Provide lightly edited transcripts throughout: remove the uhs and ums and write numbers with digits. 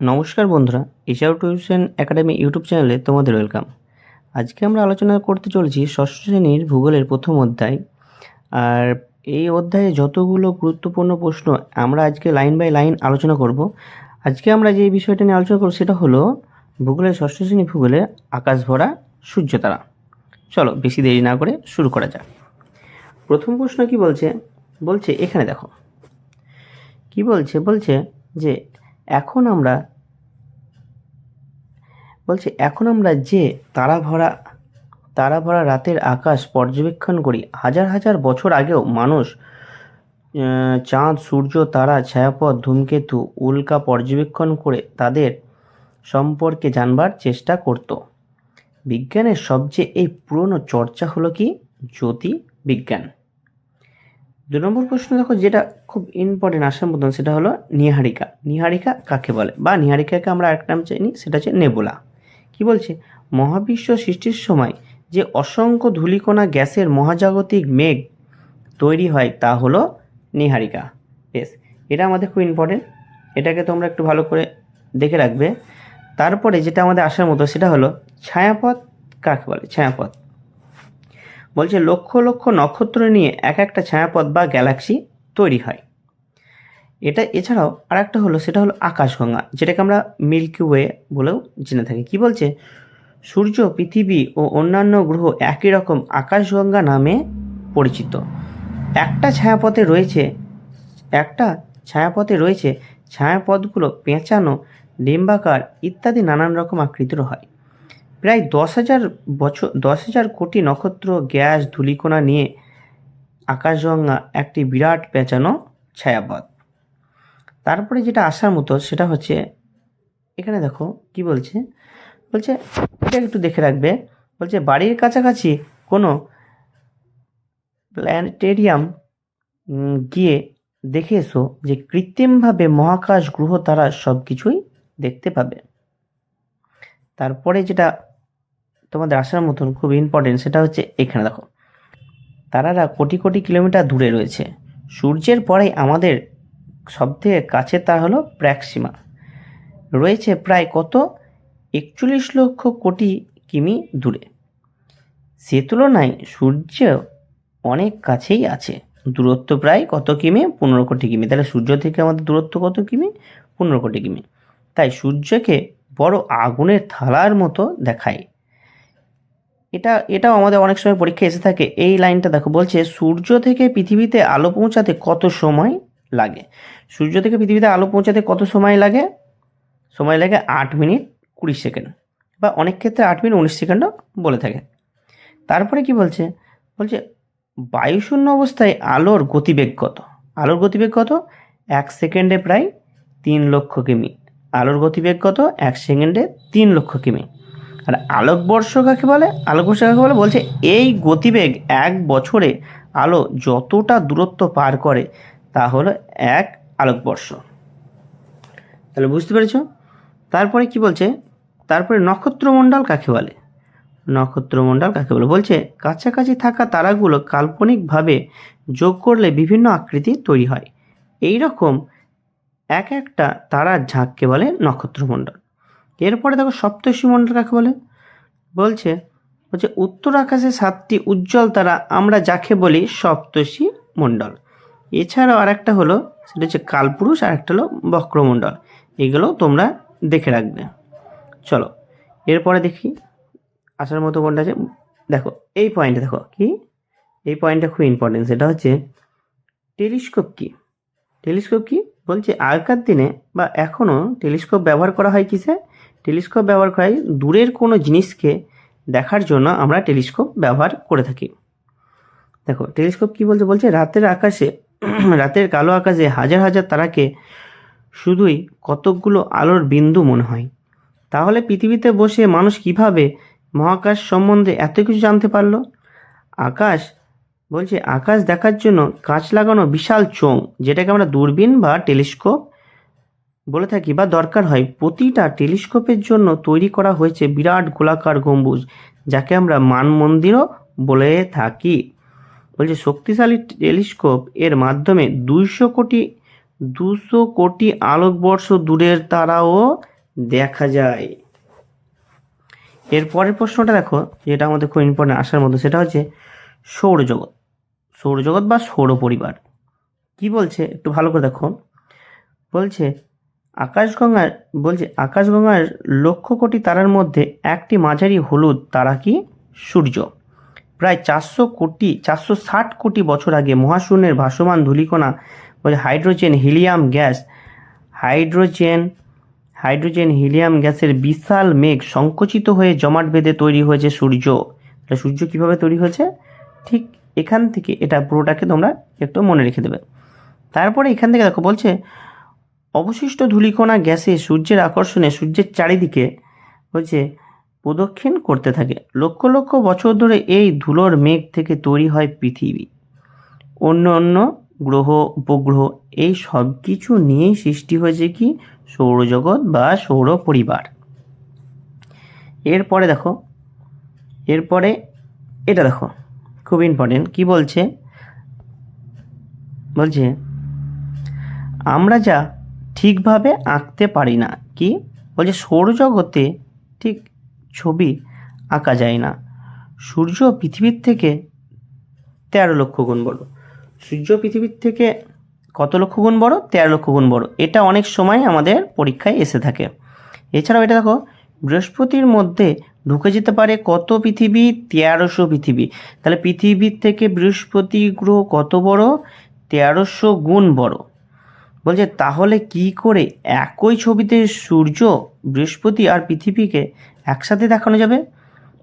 নমস্কার বন্ধুরা, Asia tuition academy YouTube চ্যানেলে তোমাদের ওয়েলকাম। আজকে আমরা আলোচনা করতে চলেছি ষষ্ঠ শ্রেণীর ভূগোলের প্রথম অধ্যায়। আর এই অধ্যায়ে যতগুলো গুরুত্বপূর্ণ প্রশ্ন আমরা আজকে লাইন বাই লাইন আলোচনা করব। আজকে আমরা যে বিষয়টা নিয়ে আলোচনা করব সেটা হলো ভূগোলের ষষ্ঠ শ্রেণী ভূগোলের আকাশ ভরা সূর্যতারা। চলো বেশি দেরি না করে শুরু করা যাক। প্রথম প্রশ্ন কি বলছে? বলছে এখানে দেখো কি বলছে। বলছে যে এখন আমরা যে তারা ভরা রাতের আকাশ পর্যবেক্ষণ করি, হাজার হাজার বছর আগেও মানুষ চাঁদ, সূর্য, তারা, ছায়াপথ, ধূমকেতু, উল্কা পর্যবেক্ষণ করে তাদের সম্পর্কে জানবার চেষ্টা করত। বিজ্ঞানের সবচেয়ে এই পুরনো চর্চা হলো কি? জ্যোতির্বিজ্ঞান। 2 নম্বর প্রশ্ন দেখো, যেটা খুব ইম্পর্টেন্ট আসার মতন, সেটা হলো নীহারিকা। নীহারিকা কাকে বলে? বা নীহারিকাকে আমরা এক নাম চিনি, সেটা হচ্ছে নেবুলা। কি বলছে? মহাবিশ্ব সৃষ্টির সময় যে অসংখ্য ধূলিকণা গ্যাসের মহাজাগতিক মেঘ তৈরি হয় তা হলো নীহারিকা। বেশ, এটা আমাদের খুব ইম্পর্টেন্ট, এটাকে তোমরা একটু ভালো করে দেখে রাখবে। তারপরে যেটা আমাদের আসার মতো সেটা হলো ছায়াপথ কাকে বলে? ছায়াপথ বলছে লক্ষ লক্ষ নক্ষত্র নিয়ে এক একটা ছায়াপথ বা গ্যালাক্সি তৈরি হয়। এছাড়াও আর একটা হলো, সেটা হলো আকাশগঙ্গা, যেটাকে আমরা মিল্কি ওয়ে বলেও জেনে থাকি। কি বলছে? সূর্য, পৃথিবী ও অন্যান্য গ্রহ একই রকম আকাশগঙ্গা নামে পরিচিত। একটা ছায়াপথে রয়েছে ছায়াপথগুলো পেঁচানো, ডিম্বাকার ইত্যাদি নানান রকম আকৃতির হয়। প্রায় 10,000 কোটি নক্ষত্র, গ্যাস, ধূলিকণা নিয়ে আকাশগঙ্গা একটি বিরাট পেঁচানো ছায়াপথ। তারপরে যেটা আসার মতো সেটা হচ্ছে এখানে দেখো কি বলছে। বলছে এটা একটু দেখে রাখবে। বলছে বাড়ির কাছাকাছি কোনো প্ল্যানেটেরিয়াম গিয়ে দেখে এসো যে কৃত্রিমভাবে মহাকাশ, গ্রহ, তারা সব কিছুই দেখতে পাবে। তারপরে যেটা তোমাদের আসার মতন খুব ইম্পর্টেন্ট সেটা হচ্ছে এখানে দেখো, তারারা কোটি কোটি কিলোমিটার দূরে রয়েছে। সূর্যের পরে আমাদের সবথেকে কাছে তারা হলো প্রক্সিমা, রয়েছে প্রায় কত? 41 লক্ষ কোটি কিমি দূরে। সে তুলনায় সূর্য অনেক কাছেই আছে, দূরত্ব প্রায় কত কিমি? 15 কোটি কিমি। তাহলে সূর্য থেকে আমাদের দূরত্ব কত কিমি? 15 কোটি কিমি। তাই সূর্যকে বড় আগুনের থালার মতো দেখায়। এটাও আমাদের অনেক সময় পরীক্ষায় এসে থাকে। এই লাইনটা দেখো, বলছে সূর্য থেকে পৃথিবীতে আলো পৌঁছাতে কত সময় লাগে? সূর্য থেকে পৃথিবীতে আলো পৌঁছাতে কত সময় লাগে? সময় লাগে 8 মিনিট 20 সেকেন্ড, বা অনেক ক্ষেত্রে 8 মিনিট 19 সেকেন্ডও বলে থাকে। তারপরে কি বলছে? বলছে বায়ুশূন্য অবস্থায় আলোর গতিবেগ কত? আলোর গতিবেগ কত? 1 সেকেন্ডে প্রায় 3 লক্ষ কিমি। আলোর গতিবেগ কত? 1 সেকেন্ডে 3 লক্ষ কিমি। আর আলোকবর্ষ কাকে বলে? বলছে এই গতিবেগ 1 বছরে আলো যতটা দূরত্ব পার করে তা হলো 1 আলোকবর্ষ। তাহলে বুঝতে পেরেছ? তারপরে কি বলছে? তারপরে নক্ষত্রমণ্ডল কাকে বলে? বলছে কাছাকাছি থাকা তারাগুলো কাল্পনিকভাবে যোগ করলে বিভিন্ন আকৃতি তৈরি হয়। এই রকম এক একটা তারার ঝাঁককে বলে নক্ষত্রমণ্ডল। এরপরে দেখো সপ্তর্ষি মণ্ডল কাকে বলে? বলছে উত্তর আকাশে 7টি উজ্জ্বল তারা আমরা যাকে বলি সপ্তর্ষি মণ্ডল। এছাড়াও আর একটা হলো, সেটা হচ্ছে কালপুরুষ, আর একটা হলো বক্রমণ্ডল। এগুলো তোমরা দেখে রাখবে। চলো এরপরে দেখি আসার মতো কোনটা আছে। দেখো এই পয়েন্টে, দেখো কি, এই পয়েন্টটা খুব ইম্পর্টেন্ট, সেটা হচ্ছে টেলিস্কোপ কি? বলছে আগেকার দিনে বা এখনও টেলিস্কোপ ব্যবহার করা হয় কিসে? টেলিস্কোপ ব্যবহার করা হয় দূরের কোনো জিনিসকে দেখার জন্য, আমরা টেলিস্কোপ ব্যবহার করে থাকি। দেখো টেলিস্কোপ কি বলছে? বলছে রাতের কালো আকাশে হাজার হাজার তারাকে শুধুই কতকগুলো আলোর বিন্দু মনে হয়। তাহলে পৃথিবীতে বসে মানুষ কিভাবে মহাকাশ সম্বন্ধে এত কিছু জানতে পারলো? আকাশ দেখার জন্য কাঁচ লাগানো বিশাল চোঙ, যেটাকে আমরা দূরবীন বা টেলিস্কোপ বলে থাকি বা দরকার হয়। প্রতিটা টেলিস্কোপের জন্য তৈরি করা হয়েছে বিরাট গোলাকার গম্বুজ, যাকে আমরা মানমন্দিরও বলে থাকি। বলছে শক্তিশালী টেলিস্কোপ এর মাধ্যমে 200 কোটি আলোকবর্ষ দূরের তারাও দেখা যায়। এর পরের প্রশ্নটা দেখো, যেটা আমাদের খুব ইম্পর্টেন্ট আসার মতো, সেটা হচ্ছে সৌরজগৎ। সৌরজগৎ বা সৌর পরিবার কি বলছে একটু ভালো করে দেখো। বলছে আকাশগঙ্গার লক্ষ কোটি তারার মধ্যে একটি মাঝারি হলুদ তারা কি সূর্য। প্রায় 460 কোটি বছর আগে মহাশূন্যের ভাসমান ধূলিকণা বলছে হাইড্রোজেন হিলিয়াম গ্যাসের বিশাল মেঘ সংকুচিত হয়ে জমাট বেঁধে তৈরি হয়েছে সূর্য। তাহলে সূর্য কিভাবে তৈরি হয়েছে, ঠিক এখান থেকে এটা পুরোটাকে তোমরা একটু মনে রেখে দেবে। তারপরে এখান থেকে দেখো বলছে অবশিষ্ট ধূলিকণা গ্যাসে সূর্যের আকর্ষণে সূর্যের চারিদিকে বলছে প্রদক্ষিণ করতে থাকে। লক্ষ লক্ষ বছর ধরে এই ধুলোর মেঘ থেকে তৈরি হয় পৃথিবী, অন্য অন্য গ্রহ, উপগ্রহ, এই সব কিছু নিয়েই সৃষ্টি হয়েছে কি সৌরজগৎ বা সৌর পরিবার। এরপরে এটা দেখো খুব ইম্পর্টেন্ট। কি বলছে আমরা যা ঠিকভাবে আঁকতে পারি না। কি বলছে সৌরজগতে ঠিক ছবি আঁকা যায় না। সূর্য পৃথিবীর থেকে 13 লক্ষ গুণ বড়। সূর্য পৃথিবীর থেকে কত লক্ষ গুণ বড়? 13 লক্ষ গুণ বড়। এটা অনেক সময় আমাদের পরীক্ষায় এসে থাকে। এছাড়াও এটা দেখো বৃহস্পতির মধ্যে ঢুকে যেতে পারে কত পৃথিবী? 1300 পৃথিবী। তাহলে পৃথিবীর থেকে বৃহস্পতি গ্রহ কত বড়? 1300 গুণ বড়। বলছে তাহলে কি করে একই ছবিতে সূর্য, বৃহস্পতি আর পৃথিবীকে একসাথে দেখানো যাবে?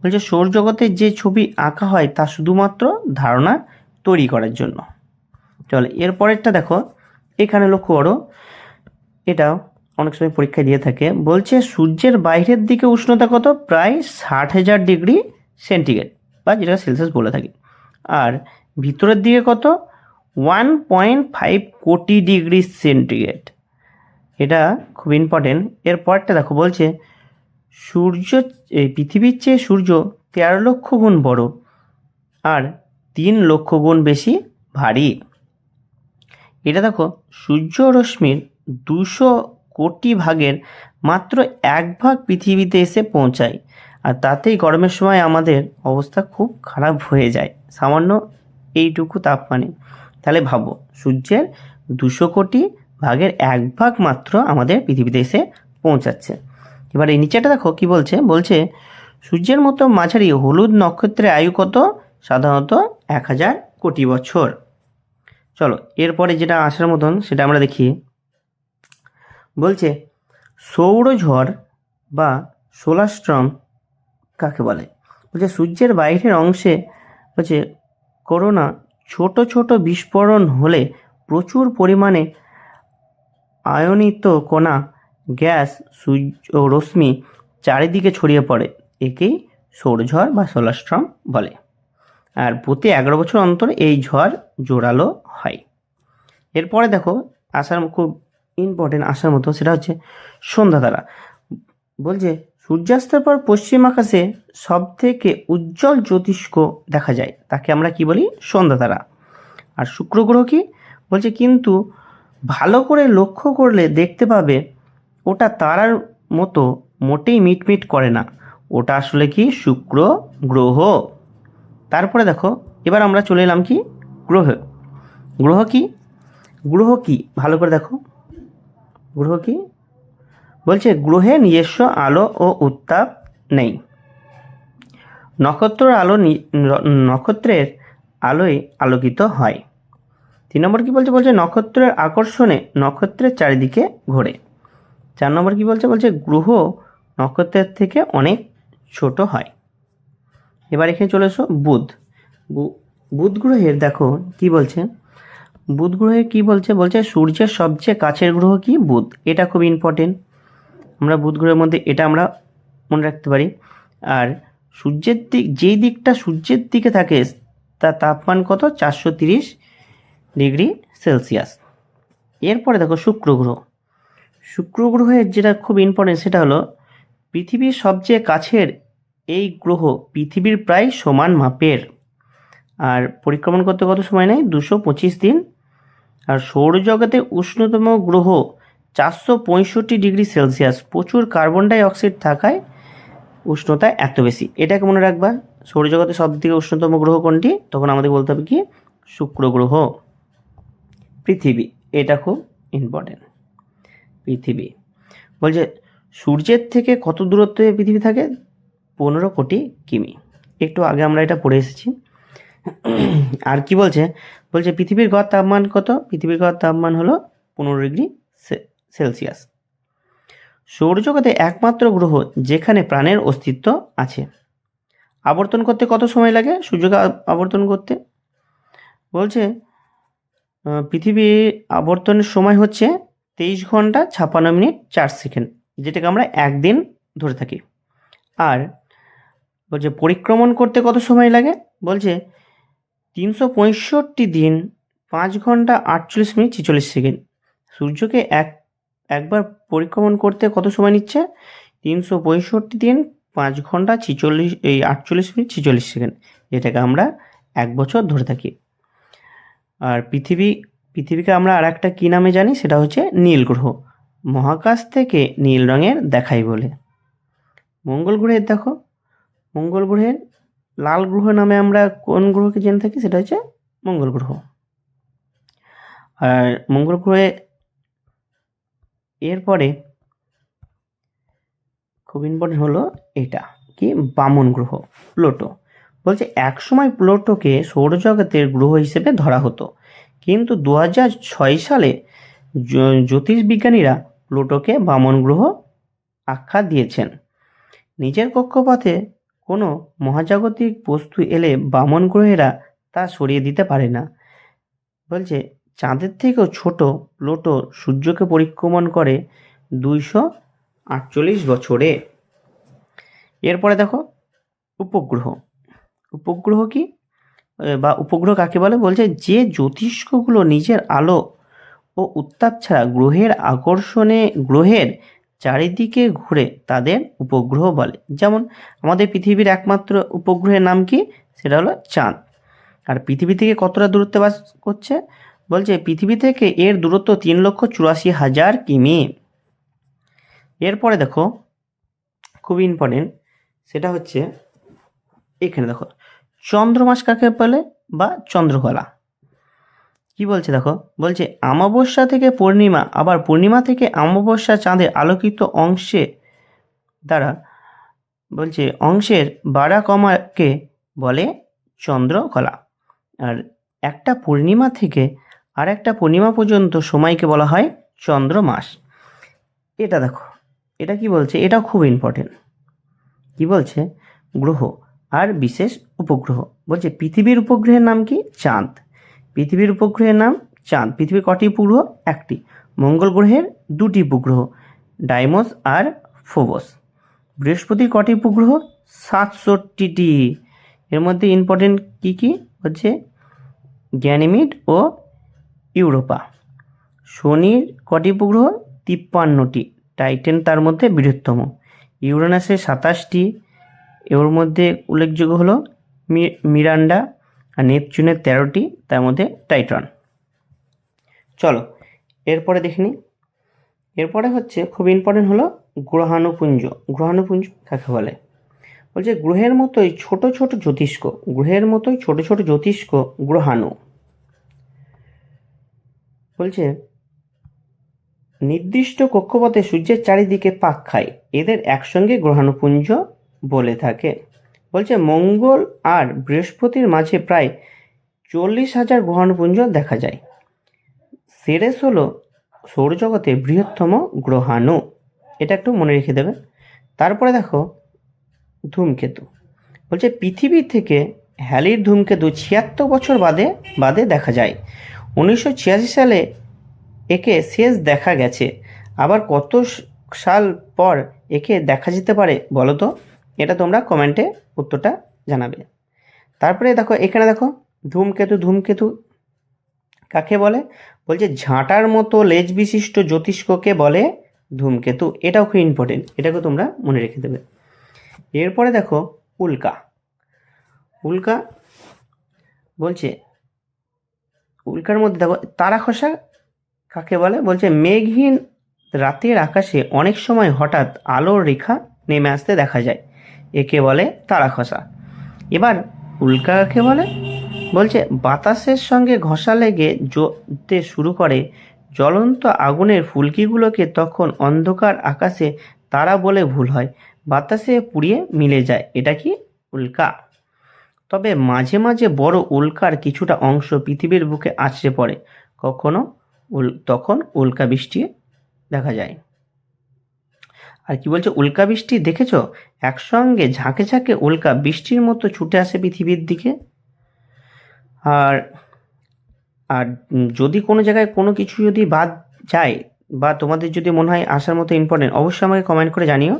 বলছে সৌরজগতে যে ছবি আঁকা হয় তা শুধুমাত্র ধারণা তৈরি করার জন্য। চলো এরপরেরটা দেখো, এখানে লক্ষ্য করো, এটাও অনেক সময় পরীক্ষায় দিয়ে থাকে। বলছে সূর্যের বাইরের দিকে উষ্ণতা কত? প্রায় 60,000 ডিগ্রি সেন্টিগ্রেড বা যেটা সেলসিয়াস বলে থাকি। আর ভিতরের দিকে কত? 1.5 কোটি ডিগ্রি সেন্টিগ্রেড। এটা খুব ইম্পর্টেন্ট। এর পরেরটা দেখো বলছে পৃথিবীর চেয়ে সূর্য 13 লক্ষ গুণ বড় আর 3 লক্ষ গুণ বেশি ভারী। এটা দেখো সূর্য রশ্মির 200 কোটি ভাগের মাত্র 1 ভাগ পৃথিবীতে এসে পৌঁছায়, আর তাতেই গরমের সময় আমাদের অবস্থা খুব খারাপ হয়ে যায় সামান্য এইটুকু তাপমানে। তাহলে ভাবো সূর্যের 200 কোটি ভাগের 1 ভাগ মাত্র আমাদের পৃথিবীতে এসে পৌঁছাচ্ছে। এবার এই নিচেটা দেখো কি বলছে সূর্যের মতো মাঝারি হলুদ নক্ষত্রের আয়ু কত? সাধারণত 1000 কোটি বছর। চলো এরপরে যেটা আসার মতন সেটা আমরা দেখি। বলছে সৌরঝড় বা সোলার স্টর্ম কাকে বলে? বলছে সূর্যের বাইরের অংশে করোনা ছোট ছোট বিস্ফোরণ হলে প্রচুর পরিমাণে আয়নিত কণা, গ্যাস, সূর্য রশ্মি চারিদিকে ছড়িয়ে পড়ে। একেই সৌরঝড় বা সোলার স্টর্ম বলে। আর প্রতি 11 বছর অন্তর এই ঝড় জোরালো হয়। এরপরে দেখো খুব ইম্পর্টেন্ট আসার মতো, সেটা হচ্ছে সন্ধ্যা তারা। বলছে সূর্যাস্তের পর পশ্চিম আকাশে সব থেকে উজ্জ্বল জ্যোতিষ্ক দেখা যায়, তাকে আমরা কি বলি? সন্ধ্যা তারা। আর শুক্র গ্রহ কি? বলছে কিন্তু ভালো করে লক্ষ্য করলে দেখতে পাবে ওটা তারার মতো মোটেই মিটমিট করে না, ওটা আসলে কি শুক্র গ্রহ। তারপরে দেখো এবার আমরা চলে এলাম কি গ্রহ কি ভালো করে দেখো। গ্রহ কি? বলছে গ্রহে নিজস্ব আলো ও উত্তাপ নেই। নক্ষত্রের আলোয় আলোকিত হয়। 3 নম্বর কি বলছে নক্ষত্রের আকর্ষণে নক্ষত্রের চারিদিকে ঘোরে। 4 নম্বর কি বলছে গ্রহ নক্ষত্রের থেকে অনেক ছোট হয়। এবার এখানে চলে এসো বুধ গ্রহের দেখো কি বলছে। বুধ গ্রহের কি বলছে সূর্যের সবচেয়ে কাছের গ্রহ কি? বুধ। এটা খুব ইম্পর্টেন্ট, আমরা বুধ গ্রহের মধ্যে এটা আমরা মনে রাখতে পারি। আর যেই দিকটা সূর্যের দিকে থাকে তার তাপমান কত? 430 ডিগ্রি সেলসিয়াস। এরপরে দেখো শুক্র গ্রহের যেটা খুব ইম্পর্টেন্ট সেটা হলো পৃথিবীর সবচেয়ে কাছের এই গ্রহ পৃথিবীর প্রায় সমান মাপের, আর পরিক্রমণ করতে কত সময় নেয়? 225 দিন। আর সৌরজগতে উষ্ণতম গ্রহ 465 ডিগ্রি সেলসিয়াস, প্রচুর কার্বন ডাই অক্সাইড থাকায় উষ্ণতা এত বেশি। এটাকে মনে রাখবা। সৌরজগতের সব থেকে উষ্ণতম গ্রহ কোনটি? তখন আমাদের বলতে হবে কি শুক্র গ্রহ। পৃথিবী, এটা খুব ইম্পর্টেন্ট। পৃথিবী বলছে সূর্যের থেকে কত দূরত্বে পৃথিবী থাকে? 15 কোটি কিমি। একটু আগে আমরা এটা পড়ে এসেছি। আর কি বলছে? বলছে পৃথিবীর গড় তাপমান কত? পৃথিবীর গড় তাপমান হলো 15 ডিগ্রি সেলসিয়াস। সৌরজগতে একমাত্র গ্রহ যেখানে প্রাণের অস্তিত্ব আছে। আবর্তন করতে কত সময় লাগে সূর্যকে আবর্তন করতে? বলছে পৃথিবীর আবর্তনের সময় হচ্ছে 23 ঘন্টা 56 মিনিট 4 সেকেন্ড, যেটাকে আমরা একদিন ধরে থাকি। আর বলছে পরিক্রমণ করতে কত সময় লাগে? বলছে 365 দিন 5 ঘন্টা 48 মিনিট 46 সেকেন্ড। সূর্যকে একবার পরিক্রমণ করতে কত সময় নিচ্ছে? 365 দিন 5 ঘন্টা 48 মিনিট 46 সেকেন্ড, যেটাকে আমরা 1 বছর ধরে থাকি। আর পৃথিবীকে আমরা আর একটা কী নামে জানি? সেটা হচ্ছে নীল গ্রহ। মহাকাশ থেকে নীল রঙের দেখাই বলে। মঙ্গল গ্রহের দেখো, মঙ্গল গ্রহের লাল গ্রহ নামে আমরা কোন গ্রহকে জেনে থাকি? সেটা হচ্ছে মঙ্গল গ্রহ। আর মঙ্গল গ্রহে এরপরে খুব ইম্পর্টেন্ট হলো এটা কি, বামন গ্রহ, প্লুটো। বলছে একসময় প্লুটোকে সৌরজগতের গ্রহ হিসেবে ধরা হতো, কিন্তু 2006 সালে জ্যোতির্বিজ্ঞানীরা প্লুটোকে বামন গ্রহ আখ্যা দিয়েছেন। নিজের কক্ষপথে কোনো মহাজাগতিক বস্তু এলে বামন গ্রহেরা তা সরিয়ে দিতে পারে না। বলছে চাঁদের থেকেও ছোট প্লুটো সূর্যকে পরিক্রমণ করে 248 বছরে। এরপরে দেখো উপগ্রহ। উপগ্রহ কি বা উপগ্রহ কাকে বলে? বলছে যে জ্যোতিষ্কগুলো নিজের আলো ও উত্তাপ ছাড়া গ্রহের আকর্ষণে গ্রহের চারিদিকে ঘুরে তাদের উপগ্রহ বলে। যেমন আমাদের পৃথিবীর একমাত্র উপগ্রহের নাম কি? সেটা হলো চাঁদ। আর পৃথিবী থেকে কতটা দূরত্বে বাস করছে? বলছে পৃথিবী থেকে এর দূরত্ব 3,84,000 কিমি। এরপরে দেখো খুব ইম্পর্টেন্ট, সেটা হচ্ছে এখানে দেখো চন্দ্রমাস কাকে বলে বা চন্দ্রকলা। কি বলছে দেখো, বলছে অমাবস্যা থেকে পূর্ণিমা, আবার পূর্ণিমা থেকে অমাবস্যা চাঁদের আলোকিত অংশে দ্বারা বলছে অংশের বাড়া কমাকে বলে চন্দ্রকলা। আর একটা পূর্ণিমা থেকে আর একটা পূর্ণিমা পর্যন্ত সময়কে বলা হয় চন্দ্রমাস। এটা দেখো, এটা কি বলছে? এটাও খুব ইম্পর্টেন্ট। কি বলছে? গ্রহ আর বিশেষ উপগ্রহ। বলছে পৃথিবীর উপগ্রহের নাম কি? চাঁদ। পৃথিবীর উপগ্রহের নাম চাঁদ। পৃথিবীর কটি উপগ্রহ? একটি। মঙ্গল গ্রহের 2টি উপগ্রহ, ডাইমস আর ফোবস। বৃহস্পতির কটি উপগ্রহ? 67টি। এর মধ্যে ইম্পর্টেন্ট কি কি হচ্ছে? গ্যানিমিড ও ইউরোপা। শনির কটি উপগ্রহ? 53টি। টাইটান তার মধ্যে বৃহত্তম। ইউরেনাসের 27টি। এর মধ্যে উল্লেখযোগ্য হলো মিরান্ডা। আর নেপচুনের 13টি, তার মধ্যে টাইটান। চলো এরপরে দেখে নিই। এরপরে হচ্ছে খুব ইম্পর্টেন্ট হলো গ্রহাণুপুঞ্জ। গ্রহাণুপুঞ্জ কাকে বলে? বলছে গ্রহের মতোই ছোট ছোট জ্যোতিষ্ক, গ্রহের মতোই ছোট ছোট জ্যোতিষ্ক গ্রহাণু। বলছে নির্দিষ্ট কক্ষপথে সূর্যের চারিদিকে পাক খায়, এদের একসঙ্গে গ্রহাণুপুঞ্জ বলে থাকে। বলছে মঙ্গল আর বৃহস্পতির মাঝে প্রায় 40,000 গ্রহাণুপুঞ্জ দেখা যায়। সেরেস হলো সৌরজগতের বৃহত্তম গ্রহাণু, এটা একটু মনে রেখে দেবে। তারপরে দেখো ধূমকেতু। বলছে পৃথিবী থেকে হ্যালির ধূমকেতু 76 বছর বাদে দেখা যায়। 1986 সালে একে শেষ দেখা গেছে। আবার কত সাল পর একে দেখা যেতে পারে বলো তো? এটা তোমরা কমেন্টে উত্তরটা জানাবে। তারপরে দেখো এখানে দেখো ধূমকেতু। ধূমকেতু কাকে বলে? বলছে ঝাঁটার মতো লেজ বিশিষ্ট জ্যোতিষ্ককে বলে ধূমকেতু। এটাও খুব ইম্পর্টেন্ট, এটাকে তোমরা মনে রেখে দেবে। এরপরে দেখো উল্কা। উল্কা বলছে উল্কার মধ্যে দেখো তারা খসা কাকে বলে? বলছে মেঘহীন রাতের আকাশে অনেক সময় হঠাৎ আলোর রেখা নেমে আসতে দেখা যায়, একে বলে তারা খসা। এবার উল্কা কাকে বলে? বলছে বাতাসের সঙ্গে ঘষা লেগে জ্বলতে শুরু করে জ্বলন্ত আগুনের ফুলকিগুলোকে, তখন অন্ধকার আকাশে তারা বলে ভুল হয়, বাতাসে পুড়িয়ে মিলে যায়, এটা কি? উল্কা। তবে মাঝে মাঝে বড় উল্কার কিছুটা অংশ পৃথিবীর বুকে আছড়ে পড়ে, কখনো তখন উল্কা বৃষ্টি দেখা যায়। আর কি বলছে, উল্কা বৃষ্টি দেখেছো? একসঙ্গে ঝাঁকে ঝাঁকে উল্কা বৃষ্টির মতো ছুটে আসে পৃথিবীর দিকে। আর আর যদি কোনো জায়গায় কোনো কিছু যদি বাদ যায়, বা তোমাদের যদি মনে হয় আসার মতো ইম্পর্টেন্ট, অবশ্যই আমাকে কমেন্ট করে জানিও,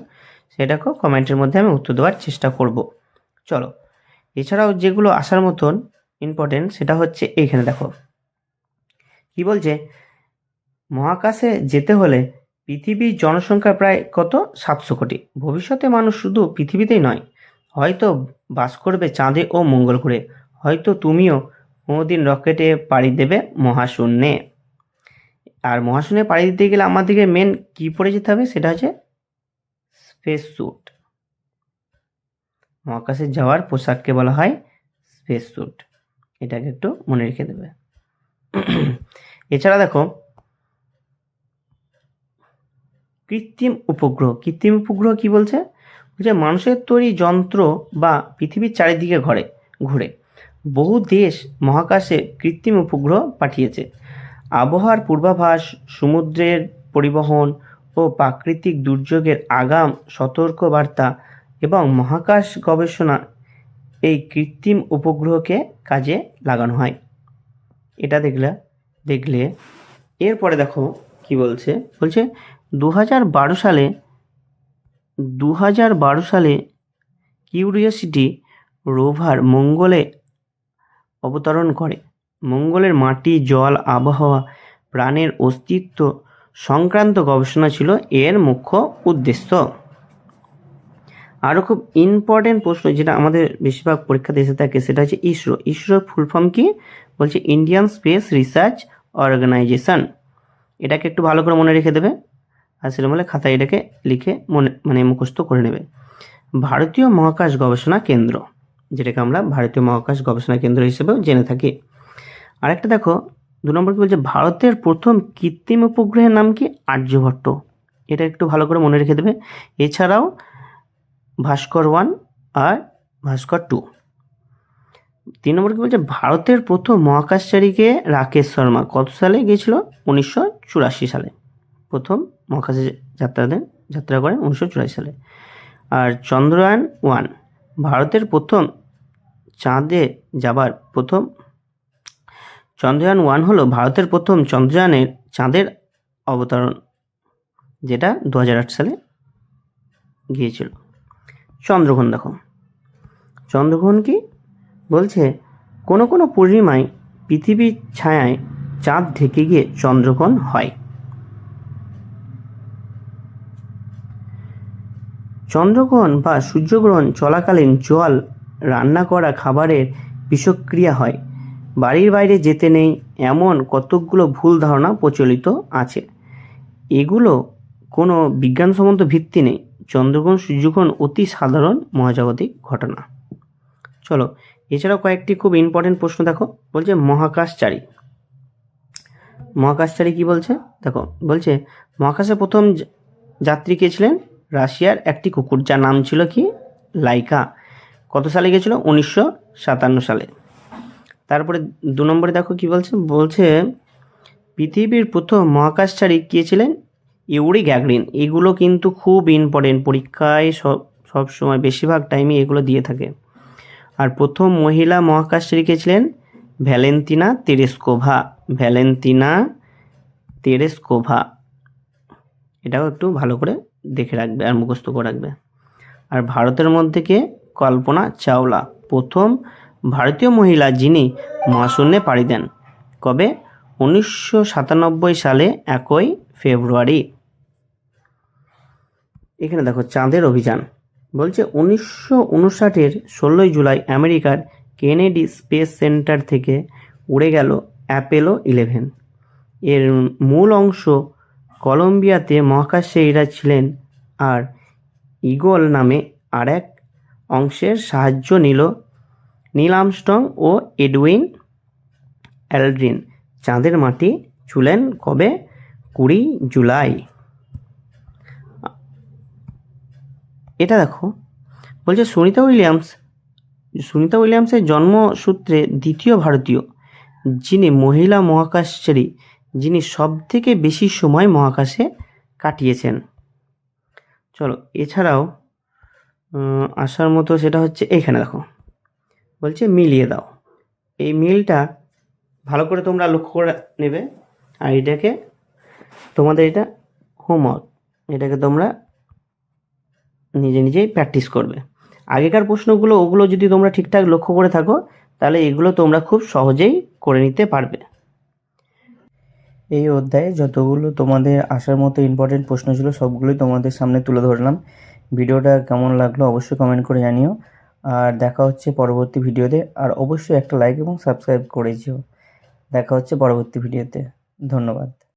সেটাকেও কমেন্টের মধ্যে আমি উত্তর দেওয়ার চেষ্টা করব। চলো, এছাড়াও যেগুলো আসার মতন ইম্পর্টেন্ট সেটা হচ্ছে এইখানে দেখো কি বলছে, মহাকাশে যেতে হলে পৃথিবীর জনসংখ্যা প্রায় কত? 700 কোটি। ভবিষ্যতে মানুষ শুধু পৃথিবীতেই নয়, হয়তো বাস করবে চাঁদে ও মঙ্গল গ্রহে। হয়তো তুমিও কোনোদিন রকেটে পাড়ি দেবে মহাশূন্যে। আর মহাশূন্যে পাড়ি দিতে গেলে আমাদেরকে মেন কি পরে যেতে হবে, সেটা হচ্ছে স্পেস স্যুট। মহাকাশে যাওয়ার পোশাককে বলা হয় স্পেস স্যুট, এটাকে একটু মনে রেখে দেবে। এছাড়া দেখো কৃত্রিম উপগ্রহ। কৃত্রিম উপগ্রহ কি বলছে? বলছে মানুষের তৈরি যন্ত্র বা পৃথিবীর চারিদিকে ঘুরে। বহু দেশ মহাকাশে কৃত্রিম উপগ্রহ পাঠিয়েছে। আবহাওয়ার পূর্বাভাস, সমুদ্রের পরিবহন ও প্রাকৃতিক দুর্যোগের আগাম সতর্কবার্তা এবং মহাকাশ গবেষণা এই কৃত্রিম উপগ্রহকে কাজে লাগানো হয়। এটা দেখলে এরপরে দেখো কি বলছে, 2012 সালে কিউরিওসিটি রোভার মঙ্গলে অবতরণ করে। মঙ্গলের মাটি, জল, আবহাওয়া, প্রাণের অস্তিত্ব সংক্রান্ত গবেষণা ছিল এর মুখ্য উদ্দেশ্য। আরও খুব ইম্পর্টেন্ট প্রশ্ন, যেটা আমাদের বেশিরভাগ পরীক্ষাতে এসে থাকে, সেটা হচ্ছে ইসরো। ইসরোর ফুল ফর্ম কি? বলছে ইন্ডিয়ান স্পেস রিসার্চ অর্গানাইজেশন। এটাকে একটু ভালো করে মনে রেখে দেবে, আর সেরকম হলে খাতায় এটাকে লিখে মুখস্থ করে নেবে। ভারতীয় মহাকাশ গবেষণা কেন্দ্র, যেটাকে আমরা ভারতীয় মহাকাশ গবেষণা কেন্দ্র হিসেবেও জেনে থাকি। আরেকটা দেখো 2 নম্বর কি বলছে, ভারতের প্রথম কৃত্রিম উপগ্রহের নাম কি? আর্যভট্ট। এটা একটু ভালো করে মনে রেখে দেবে। এছাড়াও ভাস্কর 1 আর ভাস্কর 2। 3 নম্বর কি বলছে, ভারতের প্রথম মহাকাশচারীকে রাকেশ শর্মা। কত সালে গিয়েছিল? 1984 সালে প্রথম মহাকাশে যাত্রা করেন, 1984 সালে। আর চন্দ্রয়ান 1, ভারতের প্রথম চাঁদে যাবার প্রথম চন্দ্রয়ান 1 হলো ভারতের প্রথম চন্দ্রযানের চাঁদের অবতরণ, যেটা 2008 সালে গিয়েছিল। চন্দ্রগ্রহণ দেখো, চন্দ্রগ্রহণ কি বলছে, কোনো কোনো পূর্ণিমায় পৃথিবীর ছায়ায় চাঁদ ঢেকে গিয়ে চন্দ্রগ্রহণ হয়। চন্দ্রগ্রহণ বা সূর্যগ্রহণ চলাকালীন জল, রান্না করা খাবারের বিষক্রিয়া হয়। বাড়ির বাইরে যেতে নেই, এমন কতকগুলো ভুল ধারণা প্রচলিত আছে। এগুলো কোনো বিজ্ঞানসম্মত ভিত্তি নেই। চন্দ্রগ্রহণ, সূর্যগ্রহণ অতি সাধারণ মহাজাগতিক ঘটনা। চলো, এছাড়াও কয়েকটি খুব ইম্পর্টেন্ট প্রশ্ন দেখো। বলছে মহাকাশচারী কি বলছে দেখো, বলছে মহাকাশে প্রথম যাত্রী কে ছিলেন? রাশিয়ার একটি কুকুর, যার নাম ছিল কি? লাইকা। কত সালে গেছিল? 1957 সালে। তারপরে 2 নম্বরে দেখো কি বলছে পৃথিবীর প্রথম মহাকাশচারী কে ছিলেন? Yuri Gagarin. এগুলো কিন্তু খুব ইম্পর্টেন্ট, পরীক্ষায় সব সময় বেশিরভাগ টাইমে এগুলো দিয়ে থাকে। আর প্রথম মহিলা মহাকাশচারী কে ছিলেন? Valentina Tereshkova. এটাও একটু ভালো করে দেখে রাখবে আর মুখস্থ করে রাখবে। আর ভারতের মধ্যে কে? কল্পনা চাওলা, প্রথম ভারতীয় মহিলা যিনি মহাশূন্যে পাড়ি দেন। কবে? 1997 সালে 1 ফেব্রুয়ারি। এখানে দেখো চাঁদের অভিযান। বলছে 1959-এর 16 জুলাই আমেরিকার কেনেডি স্পেস সেন্টার থেকে উড়ে গেল অ্যাপোলো 11। এর মূল অংশ কলম্বিয়াতে মহাকাশচারীরা ছিলেন আর ঈগল নামে আরেক অংশের সাহায্য নিল নীল আর্মস্ট্রং ও এডউইন অ্যালড্রিন। চাঁদের মাটি ছুঁলেন কবে? 20 জুলাই। এটা দেখো, বলছে সুনিতা উইলিয়ামসের জন্মসূত্রে দ্বিতীয় ভারতীয় যিনি মহিলা মহাকাশচারী যিনি সবথেকে বেশি সময় মহাকাশে কাটিয়েছেন। চলো, এছাড়াও আসার মতো সেটা হচ্ছে এইখানে দেখো, বলছে মিলিয়ে দাও। এই মিলটা ভালো করে তোমরা লক্ষ্য করে নেবে, আর এটাকে তোমাদের এটা হোমওয়ার্ক, এটাকে তোমরা নিজেই প্র্যাকটিস করবে। আগেকার প্রশ্নগুলো ওগুলো যদি তোমরা ঠিকঠাক লক্ষ্য করে থাকো তাহলে এগুলো তোমরা খুব সহজেই করে নিতে পারবে। এই অধ্যায়ে যতগুলো তোমাদের আসার মতো ইম্পর্টেন্ট প্রশ্ন ছিল সবগুলোই তোমাদের সামনে তুলে ধরলাম। ভিডিওটা কেমন লাগলো অবশ্যই কমেন্ট করে জানিও, আর দেখা হচ্ছে পরবর্তী ভিডিওতে। আর অবশ্যই একটা লাইক এবং সাবস্ক্রাইব করে যেও। দেখা হচ্ছে পরবর্তী ভিডিওতে। ধন্যবাদ।